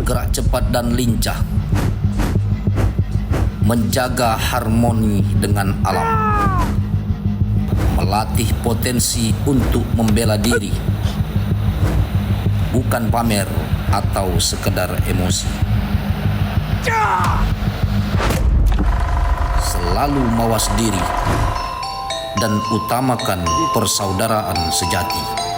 bergerak cepat dan lincah, menjaga harmoni dengan alam, melatih potensi untuk membela diri, bukan pamer atau sekedar emosi. Selalu mawas diri dan utamakan persaudaraan sejati.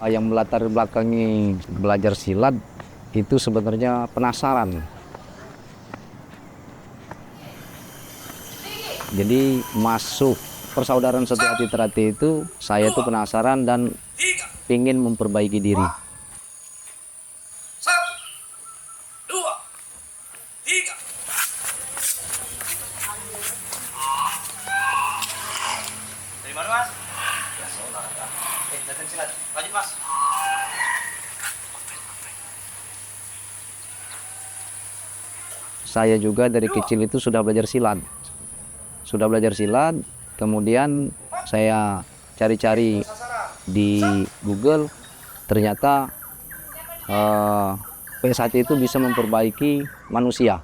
Yang melatar belakangi belajar silat itu sebenarnya penasaran. Jadi masuk persaudaraan Satu Hati Terati itu saya tuh penasaran dan ingin memperbaiki diri. 1, 2, 3. Dari mana, Mas? Ya, olahraga. Latihan silat. Lanjut, Mas. Saya juga dari kecil itu sudah belajar silat. Kemudian saya cari-cari di Google, ternyata PS1 itu bisa memperbaiki manusia.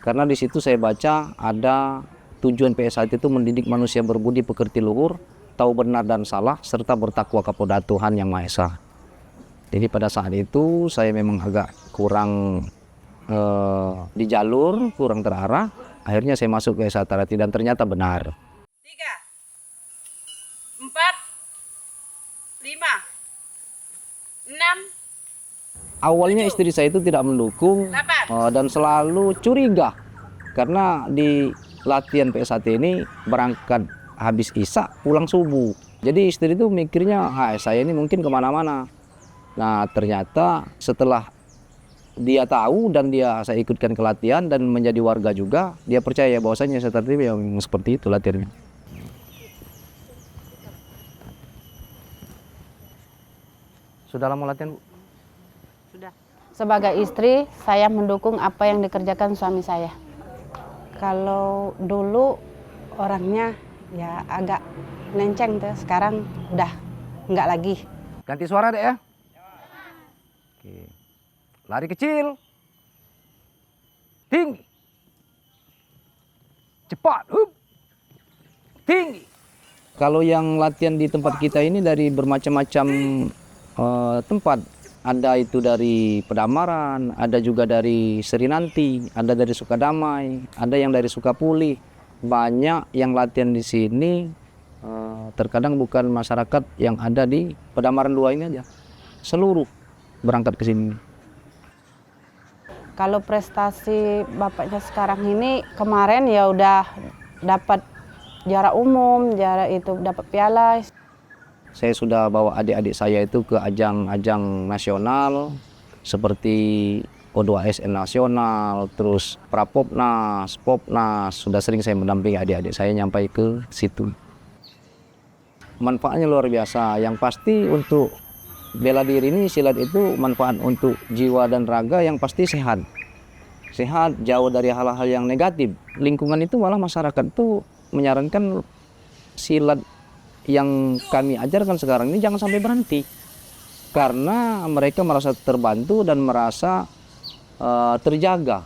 Karena di situ saya baca ada tujuan PS1 itu mendidik manusia berbudi pekerti luhur, tahu benar dan salah, serta bertakwa kepada Tuhan Yang Maha Esa. Jadi pada saat itu saya memang agak kurang di jalur, kurang terarah. Akhirnya saya masuk ke Esa Terati dan ternyata benar. 3, 4, 5, 6. Awalnya istri saya itu tidak mendukung dan selalu curiga. Karena di latihan PS1 ini berangkat habis isya pulang subuh. Jadi istri itu mikirnya, saya ini mungkin kemana-mana. Nah ternyata setelah dia tahu dan saya ikutkan ke latihan dan menjadi warga juga, dia percaya bahwasanya saya tertib yang seperti itu latihannya. Sudah lama latihan, Bu? Sudah. Sebagai istri, saya mendukung apa yang dikerjakan suami saya. Kalau dulu orangnya ya agak lenceng tuh, sekarang udah enggak lagi. Ganti suara deh ya. Oke. Lari kecil. Tinggi. Cepat. Tinggi. Kalau yang latihan di tempat kita ini dari bermacam-macam tempat. Ada itu dari Pedamaran, ada juga dari Serinanti, ada dari Sukadamai, ada yang dari Sukapuli. Banyak yang latihan di sini, terkadang bukan masyarakat yang ada di Pedamaran 2 ini aja. Seluruh berangkat ke sini. Kalau prestasi bapaknya sekarang ini, kemarin ya udah dapat juara umum, juara itu dapat piala. Saya sudah bawa adik-adik saya itu ke ajang-ajang nasional seperti O2SN nasional, terus Prapopnas, Popnas. Sudah sering saya mendampingi adik-adik saya nyampai ke situ. Manfaatnya luar biasa. Yang pasti untuk bela diri ini, silat itu manfaat untuk jiwa dan raga yang pasti sehat. Sehat, jauh dari hal-hal yang negatif. Lingkungan itu malah masyarakat itu menyarankan silat yang kami ajarkan sekarang ini jangan sampai berhenti. Karena mereka merasa terbantu dan merasa terjaga.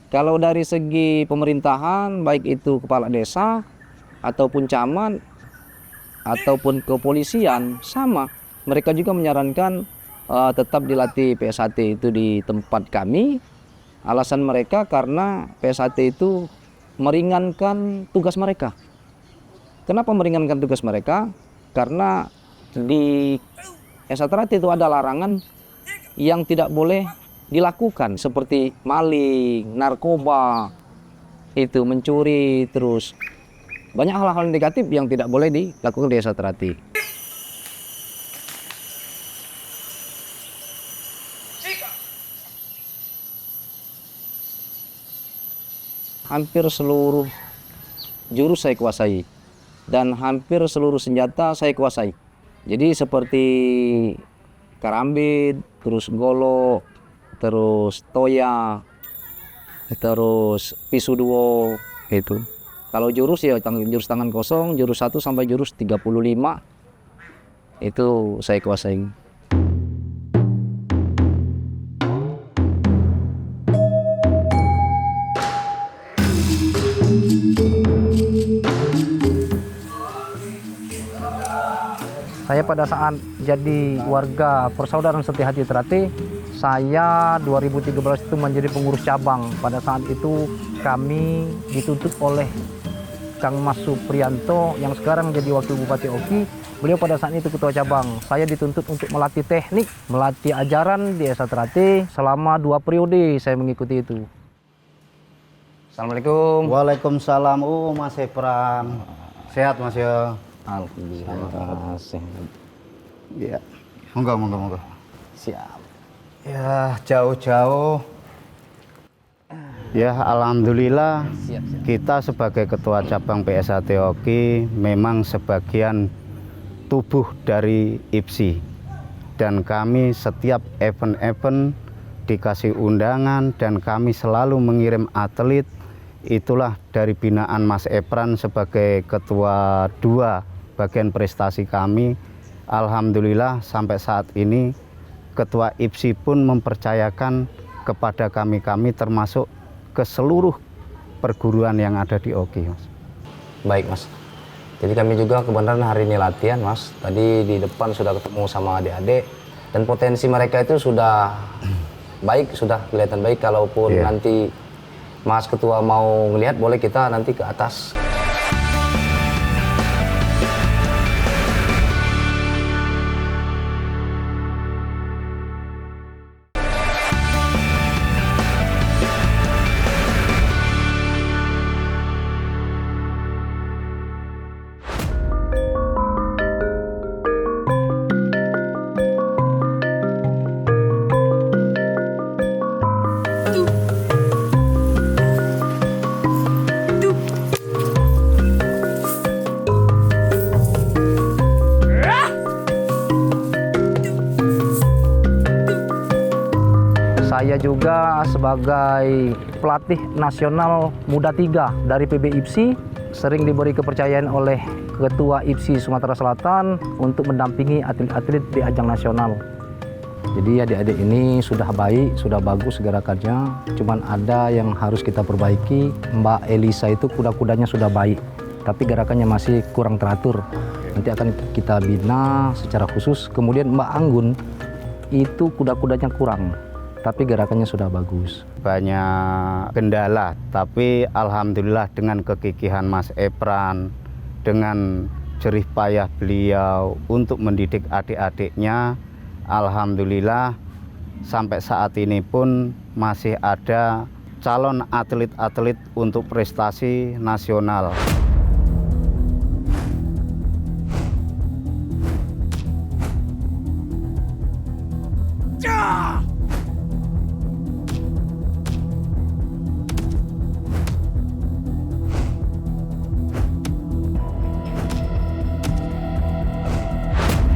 Kalau dari segi pemerintahan, baik itu kepala desa, ataupun camat, ataupun kepolisian, sama. Mereka juga menyarankan tetap dilatih PS1 itu di tempat kami. Alasan mereka karena PS1 itu meringankan tugas mereka. Kenapa meringankan tugas mereka? Karena di Esa Terati itu ada larangan yang tidak boleh dilakukan seperti maling, narkoba, itu mencuri, terus banyak hal-hal negatif yang tidak boleh dilakukan di Esa Terati. hampir seluruh jurus saya kuasai. Dan hampir seluruh senjata saya kuasai. Jadi seperti karambit, terus golok, terus toya, terus pisu duo itu. Kalau jurus ya jurus tangan kosong, jurus 1 sampai jurus 35 itu saya kuasai. Saya pada saat jadi warga Persaudaraan Setia Hati Trate, saya 2013 itu menjadi pengurus cabang. Pada saat itu kami dituntut oleh Kang Mas Suprianto yang sekarang menjadi Wakil Bupati Oki. Beliau pada saat itu ketua cabang. Saya dituntut untuk melatih teknik, melatih ajaran di Desa Trate selama 2 periode saya mengikuti itu. Assalamualaikum. Waalaikumsalam. Mas Epram. Sehat Mas ya? Alhamdulillah sehat. Ya. Monggo. Siap. Ya, jauh-jauh. Ya, alhamdulillah. Siap. Kita sebagai ketua cabang PSHT Oki memang sebagian tubuh dari IPSI. Dan kami setiap event-event dikasih undangan dan kami selalu mengirim atlet. Itulah dari binaan Mas Epran sebagai ketua 2 bagian prestasi kami. Alhamdulillah sampai saat ini ketua IPSI pun mempercayakan kepada kami termasuk ke seluruh perguruan yang ada di Oki, Mas. Baik, Mas. Jadi kami juga kebenaran hari ini latihan, Mas. Tadi di depan sudah ketemu sama adik-adik dan potensi mereka itu sudah baik, sudah kelihatan baik. Kalaupun nanti Mas Ketua mau melihat, boleh kita nanti ke atas. Saya juga sebagai pelatih nasional Muda 3 dari PB IPSI sering diberi kepercayaan oleh Ketua IPSI Sumatera Selatan untuk mendampingi atlet-atlet di ajang nasional. Jadi adik-adik ini sudah baik, sudah bagus gerakannya, cuman ada yang harus kita perbaiki. Mbak Elisa itu kuda-kudanya sudah baik, tapi gerakannya masih kurang teratur. Nanti akan kita bina secara khusus. Kemudian Mbak Anggun itu kuda-kudanya kurang, tapi gerakannya sudah bagus. Banyak kendala, tapi alhamdulillah dengan kegigihan Mas Epran, dengan jerih payah beliau untuk mendidik adik-adiknya, alhamdulillah sampai saat ini pun masih ada calon atlet-atlet untuk prestasi nasional.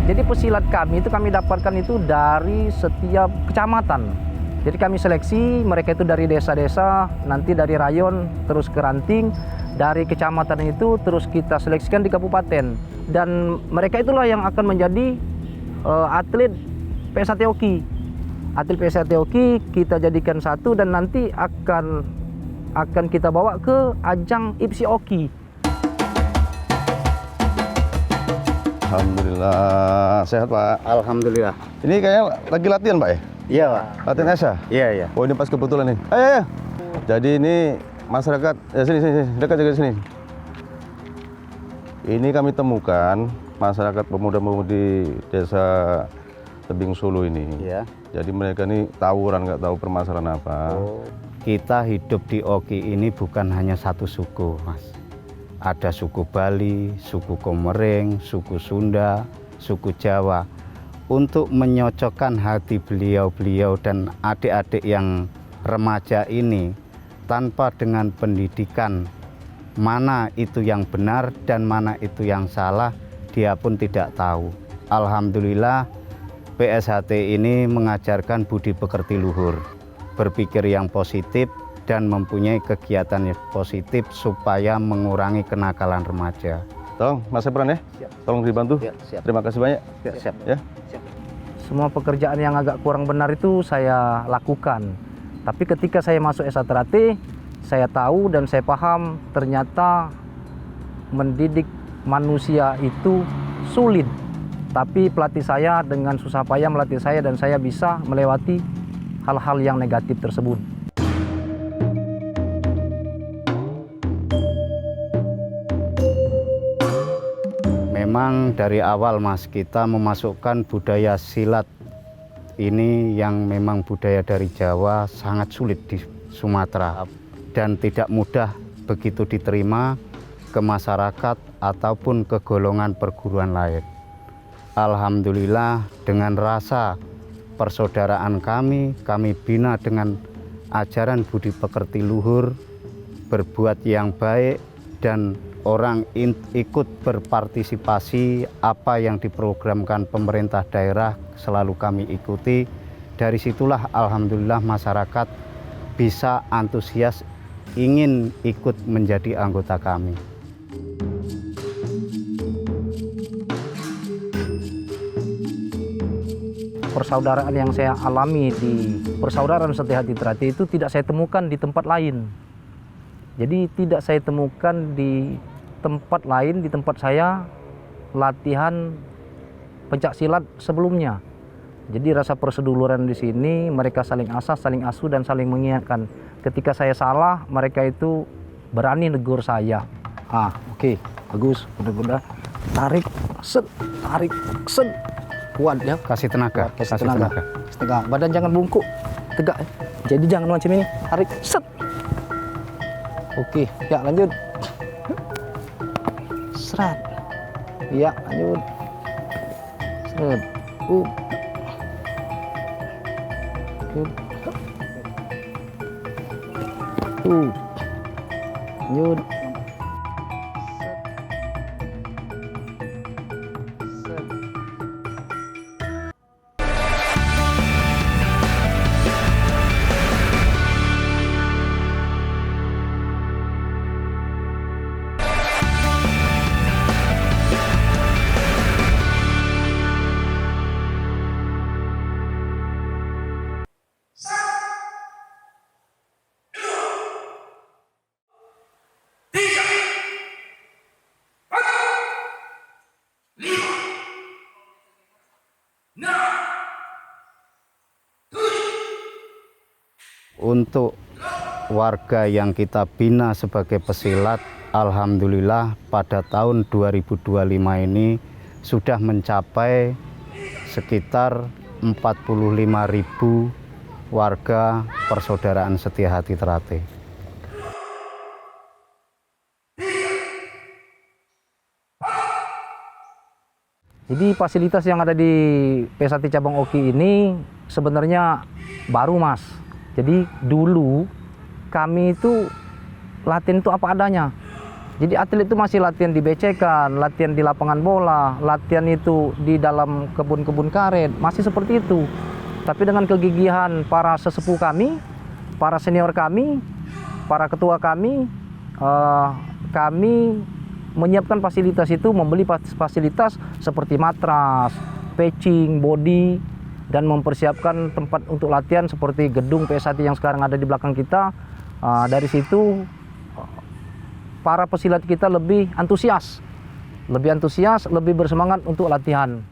Jadi pesilat kami itu kami dapatkan itu dari setiap kecamatan. Jadi kami seleksi mereka itu dari desa-desa, nanti dari rayon terus ke ranting, dari kecamatan itu terus kita seleksikan di kabupaten. Dan mereka itulah yang akan menjadi atlet PSHT Oki. Atlet PSHT Oki kita jadikan satu dan nanti akan kita bawa ke ajang IPSI Oki. Alhamdulillah, sehat Pak. Alhamdulillah. Ini kayaknya lagi latihan Pak ya? Iya Pak. Latihan Esa? Iya. Oh ini pas kebetulan nih. Ayo. Jadi ini masyarakat, ya sini, dekat sini. Ini kami temukan masyarakat pemuda-pemudi desa Tebing Sulu ini. Iya. Jadi mereka ini tawuran, nggak tahu permasalahan apa. Kita hidup di Oki ini bukan hanya satu suku, Mas. Ada suku Bali, suku Komering, suku Sunda, suku Jawa. Untuk menyocokkan hati beliau-beliau dan adik-adik yang remaja ini, tanpa dengan pendidikan mana itu yang benar dan mana itu yang salah, dia pun tidak tahu. Alhamdulillah PSHT ini mengajarkan budi pekerti luhur, berpikir yang positif dan mempunyai kegiatan yang positif supaya mengurangi kenakalan remaja. Tolong Mas Sepran ya, tolong dibantu. Siap. Terima kasih banyak. Siap. Ya. Semua pekerjaan yang agak kurang benar itu saya lakukan. Tapi ketika saya masuk S1 saya tahu dan saya paham ternyata mendidik manusia itu sulit. Tapi pelatih saya dengan susah payah melatih saya dan saya bisa melewati hal-hal yang negatif tersebut. Memang dari awal Mas, kita memasukkan budaya silat ini yang memang budaya dari Jawa sangat sulit di Sumatera dan tidak mudah begitu diterima ke masyarakat ataupun ke golongan perguruan lain. Alhamdulillah dengan rasa persaudaraan kami bina dengan ajaran budi pekerti luhur, berbuat yang baik dan orang ikut berpartisipasi apa yang diprogramkan pemerintah daerah selalu kami ikuti. Dari situlah alhamdulillah masyarakat bisa antusias ingin ikut menjadi anggota kami. Persaudaraan yang saya alami di Persaudaraan Setia Hati Trate itu tidak saya temukan di tempat lain. Jadi tidak saya temukan di tempat lain, di tempat saya latihan pencak silat sebelumnya. Jadi rasa perseduluran di sini, mereka saling asah, saling asuh dan saling mengingatkan. Ketika saya salah, mereka itu berani negur saya. Oke, bagus, udah. Tarik, set, kuat ya. Kasih tenaga, kasih tenaga. Tegak, badan jangan bungkuk, tegak. Jadi jangan macam ini, tarik, set. Oke, ya lanjut. Serat. Ya, lanjut. Seret. Lanjut. Untuk warga yang kita bina sebagai pesilat, alhamdulillah pada tahun 2025 ini sudah mencapai sekitar 45.000 warga Persaudaraan Setia Hati Trate. Jadi fasilitas yang ada di PSHT Cabang Oki ini sebenarnya baru, Mas. Jadi dulu kami itu latihan itu apa adanya. Jadi atlet itu masih latihan di becekan, latihan di lapangan bola, latihan itu di dalam kebun-kebun karet, masih seperti itu. Tapi dengan kegigihan para sesepuh kami, para senior kami, para ketua kami menyiapkan fasilitas itu, membeli fasilitas seperti matras, patching, body, dan mempersiapkan tempat untuk latihan seperti gedung PSHT yang sekarang ada di belakang kita. Dari situ para pesilat kita lebih antusias, lebih bersemangat untuk latihan.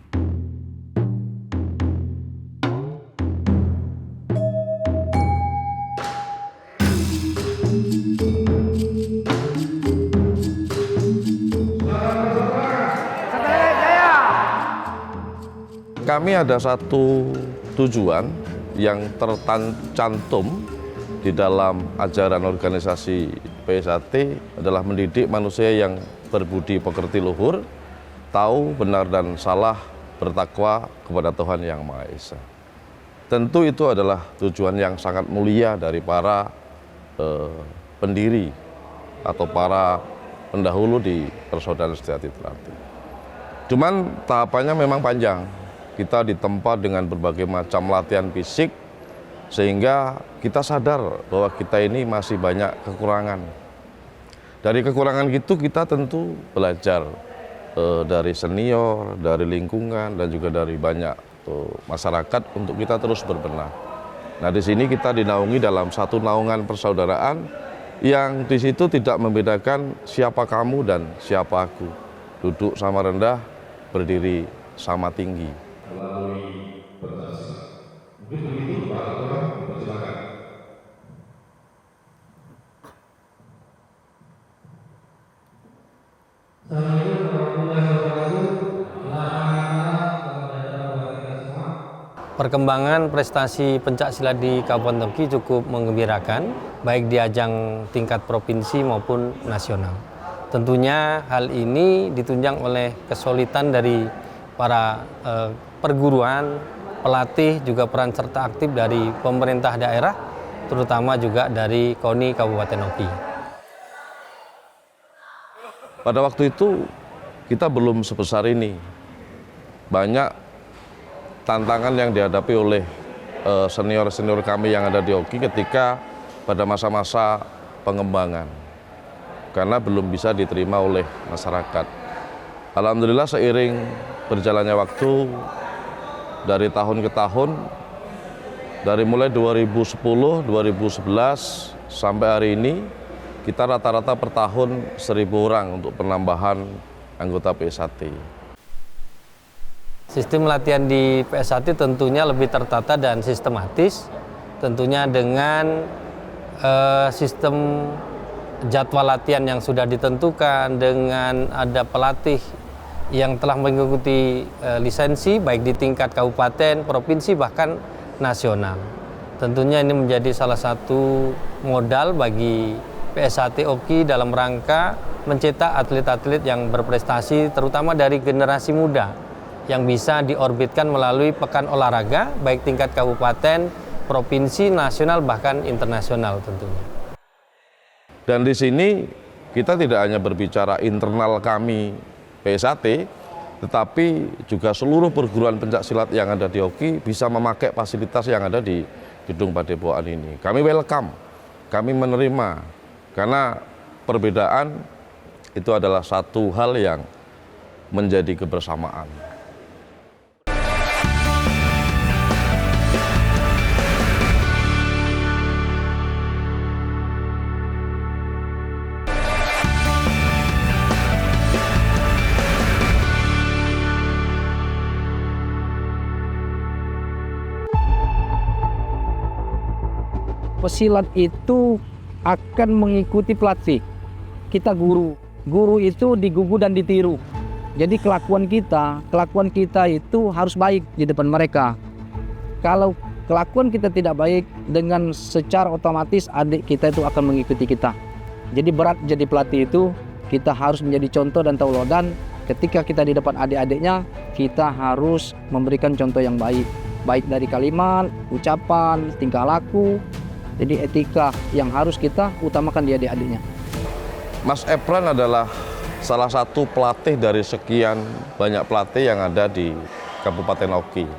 Kami ada satu tujuan yang tercantum di dalam ajaran organisasi PSHT adalah mendidik manusia yang berbudi pekerti luhur, tahu benar dan salah, bertakwa kepada Tuhan Yang Maha Esa. Tentu itu adalah tujuan yang sangat mulia dari para pendiri atau para pendahulu di Persaudaraan Setiati Trate. Cuman tahapannya memang panjang. Kita ditempa dengan berbagai macam latihan fisik, sehingga kita sadar bahwa kita ini masih banyak kekurangan. Dari kekurangan itu kita tentu belajar dari senior, dari lingkungan, dan juga dari banyak masyarakat untuk kita terus berbenah. Nah, di sini kita dinaungi dalam satu naungan persaudaraan yang di situ tidak membedakan siapa kamu dan siapa aku. Duduk sama rendah, berdiri sama tinggi. Melalui Pancasila. Mungkin begitu Pak Ketua, silakan. Assalamualaikum warahmatullahi wabarakatuh. Perkembangan prestasi pencaksilat di Kabupaten Oki cukup menggembirakan, baik di ajang tingkat provinsi maupun nasional. Tentunya hal ini ditunjang oleh kesulitan dari para perguruan, pelatih, juga peran serta aktif dari pemerintah daerah, terutama juga dari KONI Kabupaten Oki. Pada waktu itu kita belum sebesar ini. Banyak tantangan yang dihadapi oleh senior-senior kami yang ada di Oki ketika pada masa-masa pengembangan. Karena belum bisa diterima oleh masyarakat. Alhamdulillah seiring berjalannya waktu, dari tahun ke tahun, dari mulai 2010, 2011 sampai hari ini, kita rata-rata per tahun 1.000 orang untuk penambahan anggota PSAT. Sistem latihan di PSAT tentunya lebih tertata dan sistematis, tentunya dengan sistem jadwal latihan yang sudah ditentukan, dengan ada pelatih yang telah mengikuti lisensi baik di tingkat kabupaten, provinsi, bahkan nasional. Tentunya ini menjadi salah satu modal bagi PSAT Oki dalam rangka mencetak atlet-atlet yang berprestasi, terutama dari generasi muda yang bisa diorbitkan melalui pekan olahraga baik tingkat kabupaten, provinsi, nasional, bahkan internasional tentunya. Dan di sini kita tidak hanya berbicara internal kami PSAT, tetapi juga seluruh perguruan pencaksilat yang ada di Oki bisa memakai fasilitas yang ada di Gedung Padepokan ini. Kami welcome, kami menerima, karena perbedaan itu adalah satu hal yang menjadi kebersamaan. Pesilat itu akan mengikuti pelatih. Kita guru. Guru itu digugu dan ditiru. Jadi kelakuan kita itu harus baik di depan mereka. Kalau kelakuan kita tidak baik, dengan secara otomatis adik kita itu akan mengikuti kita. Jadi berat jadi pelatih itu, kita harus menjadi contoh dan tauladan. Ketika kita di depan adik-adiknya, kita harus memberikan contoh yang baik. Baik dari kalimat, ucapan, tingkah laku. Jadi etika yang harus kita utamakan di adik-adiknya. Mas Epran adalah salah satu pelatih dari sekian banyak pelatih yang ada di Kabupaten Oki.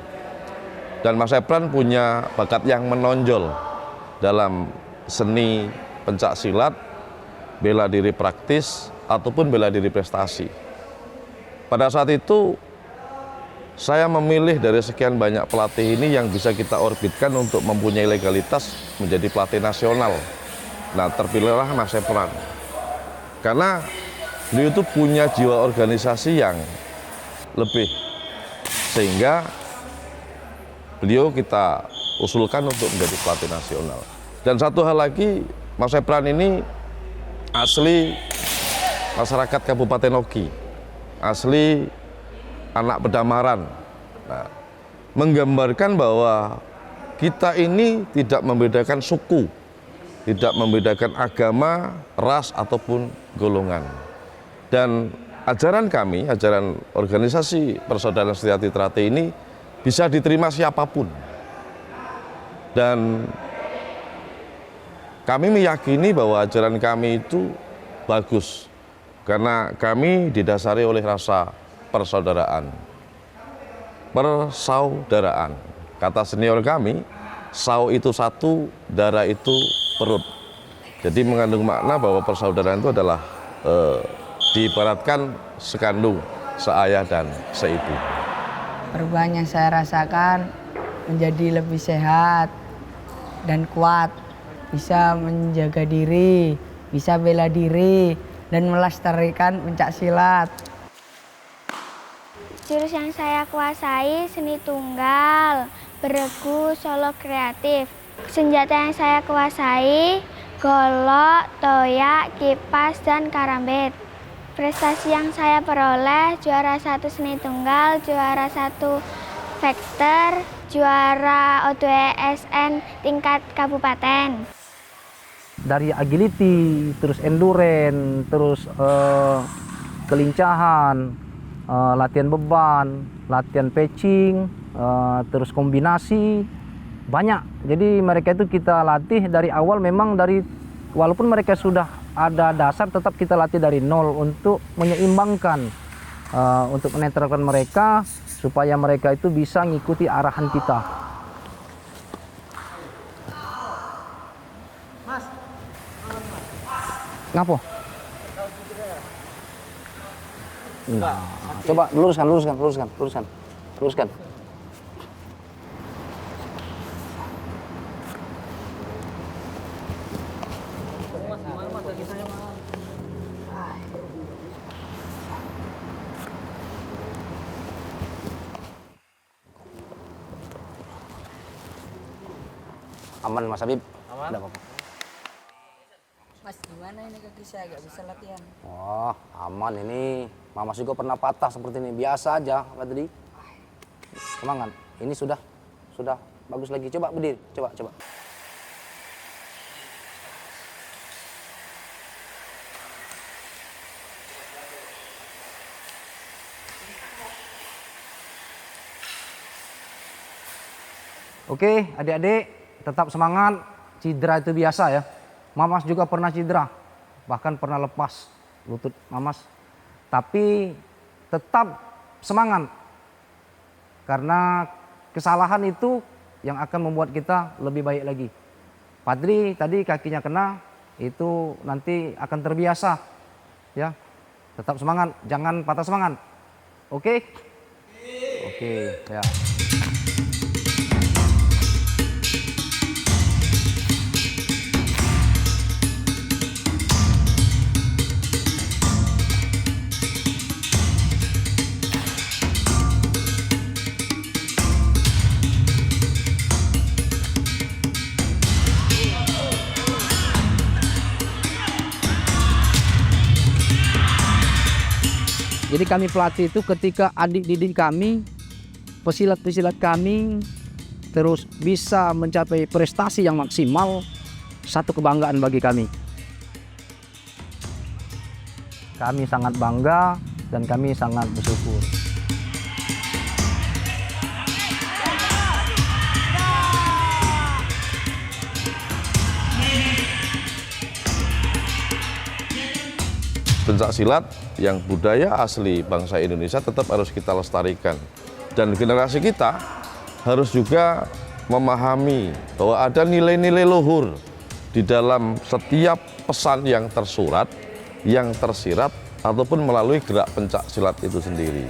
Dan Mas Epran punya bakat yang menonjol dalam seni pencaksilat, bela diri praktis, ataupun bela diri prestasi. Pada saat itu, saya memilih dari sekian banyak pelatih ini yang bisa kita orbitkan untuk mempunyai legalitas menjadi pelatih nasional. Nah, terpilihlah Mas Epran. Karena beliau itu punya jiwa organisasi yang lebih. Sehingga beliau kita usulkan untuk menjadi pelatih nasional. Dan satu hal lagi, Mas Epran ini asli masyarakat Kabupaten Oki. Asli anak Pedamaran. Nah, menggambarkan bahwa kita ini tidak membedakan suku, tidak membedakan agama, ras, ataupun golongan. Dan ajaran kami, ajaran organisasi Persaudaraan Setiati Trate ini bisa diterima siapapun. Dan Kami meyakini bahwa ajaran kami itu bagus karena kami didasari oleh rasa persaudaraan. Persaudaraan. Kata senior kami, sau itu satu, dara itu perut. Jadi mengandung makna bahwa persaudaraan itu adalah diibaratkan sekandung, seayah dan seibu. Perubahan yang saya rasakan menjadi lebih sehat dan kuat, bisa menjaga diri, bisa bela diri, dan melestarikan pencak silat. Jurus yang saya kuasai seni tunggal, beregu, solo kreatif. Senjata yang saya kuasai golok, toyak, kipas, dan karambit. Prestasi yang saya peroleh juara 1 seni tunggal, juara 1 vektor, juara O2SN tingkat kabupaten. Dari agility, terus endurance, terus kelincahan, latihan beban, latihan patching, terus kombinasi, banyak. Jadi mereka itu kita latih dari awal, memang walaupun mereka sudah ada dasar, tetap kita latih dari nol untuk menyeimbangkan, untuk menetralkan mereka, supaya mereka itu bisa ngikuti arahan kita. Ngapa? Nah, coba luruskan. Aman Mas Habib? Aman. Ada apa-apa. Mas, gimana ini kaki saya gak bisa latihan? Oh, aman ini. Mama juga pernah patah seperti ini. Biasa aja, Pak tadi. Semangat. Ini sudah bagus lagi. Coba berdiri, coba. Oke, adik-adik, tetap semangat. Cedera itu biasa ya. Mamas juga pernah cedera, bahkan pernah lepas lutut Mamas. Tapi tetap semangat, karena kesalahan itu yang akan membuat kita lebih baik lagi. Padri tadi kakinya kena, itu nanti akan terbiasa. Ya, tetap semangat, jangan patah semangat. Oke? Oke, ya. Jadi kami pelatih itu ketika adik didik kami, pesilat-pesilat kami terus bisa mencapai prestasi yang maksimal, satu kebanggaan bagi kami. Kami sangat bangga dan kami sangat bersyukur. Pencak silat yang budaya asli bangsa Indonesia tetap harus kita lestarikan. Dan generasi kita harus juga memahami bahwa ada nilai-nilai luhur di dalam setiap pesan yang tersurat, yang tersirat, ataupun melalui gerak pencak silat itu sendiri.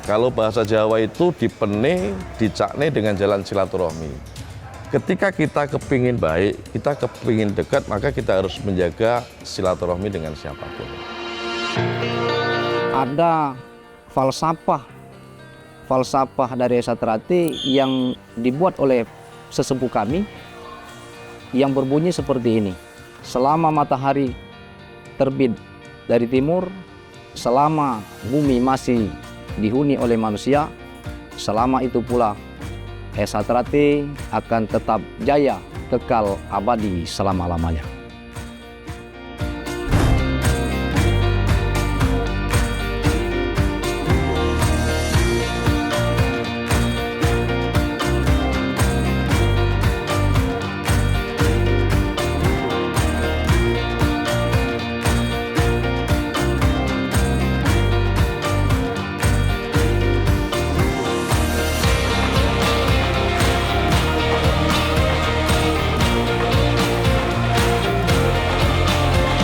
Kalau bahasa Jawa itu dipene, dicakne dengan jalan silaturahmi. Ketika kita kepingin baik, kita kepingin dekat, maka kita harus menjaga silaturahmi dengan siapapun. Ada falsafah dari Esa Terate yang dibuat oleh sesepuh kami yang berbunyi seperti ini. Selama matahari terbit dari timur, selama bumi masih dihuni oleh manusia, selama itu pula Esa Terate akan tetap jaya, kekal abadi selama-lamanya.